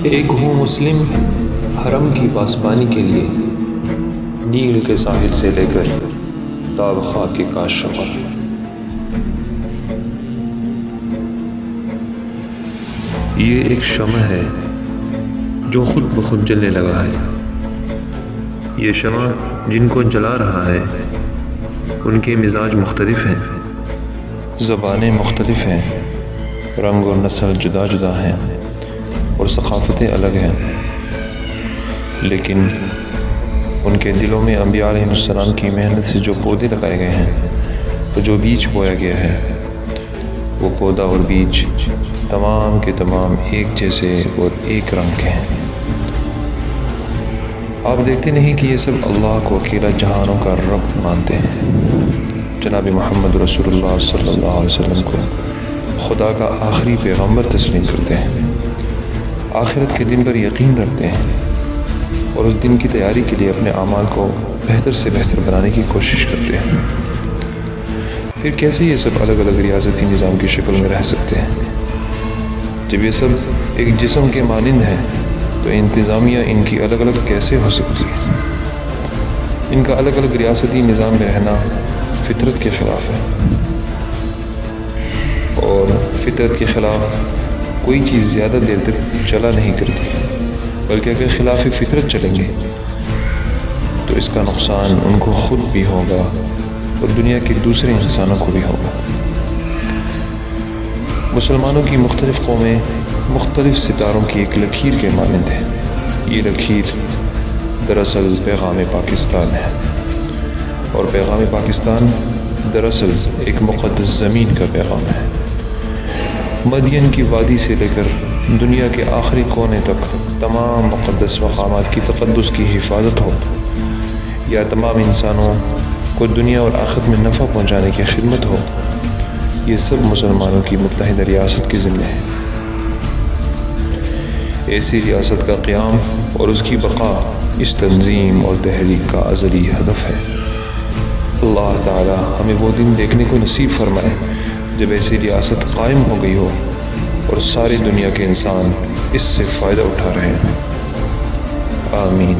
ایک ہوں مسلم حرم کی پاسبانی کے لیے، نیل کے ساحل سے لے کر تاب خاک کے کاش شمر۔ یہ ایک شمع ہے جو خود بخود جلنے لگا ہے۔ یہ شمع جن کو جلا رہا ہے ان کے مزاج مختلف ہیں، زبانیں مختلف ہیں، رنگ اور نسل جدا جدا ہیں اور ثقافتیں الگ ہیں، لیکن ان کے دلوں میں انبیاء علیہ السلام کی محنت سے جو پودے لگائے گئے ہیں، تو جو بیج بویا گیا ہے، وہ پودا اور بیج تمام کے تمام ایک جیسے اور ایک رنگ کے ہیں۔ آپ دیکھتے نہیں کہ یہ سب اللہ کو اکیلا جہانوں کا رب مانتے ہیں، جناب محمد رسول اللہ صلی اللہ علیہ وسلم کو خدا کا آخری پیغمبر تسلیم کرتے ہیں، آخرت کے دن پر یقین رکھتے ہیں اور اس دن کی تیاری کے لیے اپنے اعمال کو بہتر سے بہتر بنانے کی کوشش کرتے ہیں۔ پھر کیسے یہ سب الگ الگ ریاستی نظام کی شکل میں رہ سکتے ہیں؟ جب یہ سب ایک جسم کے مانند ہیں تو انتظامیہ ان کی الگ الگ کیسے ہو سکتی ہے؟ ان کا الگ الگ ریاستی نظام میں رہنا فطرت کے خلاف ہے، اور فطرت کے خلاف کوئی چیز زیادہ دیر تک چلا نہیں کرتی، بلکہ اگر خلاف فطرت چلیں گے تو اس کا نقصان ان کو خود بھی ہوگا اور دنیا کے دوسرے انسانوں کو بھی ہوگا۔ مسلمانوں کی مختلف قومیں مختلف ستاروں کی ایک لکیر کے مانند ہیں۔ یہ لکیر دراصل پیغام پاکستان ہے، اور پیغام پاکستان دراصل ایک مقدس زمین کا پیغام ہے۔ مدین کی وادی سے لے کر دنیا کے آخری کونے تک تمام مقدس مقامات کی تقدس کی حفاظت ہو، یا تمام انسانوں کو دنیا اور آخرت میں نفع پہنچانے کی خدمت ہو، یہ سب مسلمانوں کی متحدہ ریاست کے ذمہ ہے۔ ایسی ریاست کا قیام اور اس کی بقا اس تنظیم اور تحریک کا ازلی ہدف ہے۔ اللہ تعالی ہمیں وہ دن دیکھنے کو نصیب فرمائے جب ایسی ریاست قائم ہو گئی ہو اور ساری دنیا کے انسان اس سے فائدہ اٹھا رہے ہیں۔ آمین۔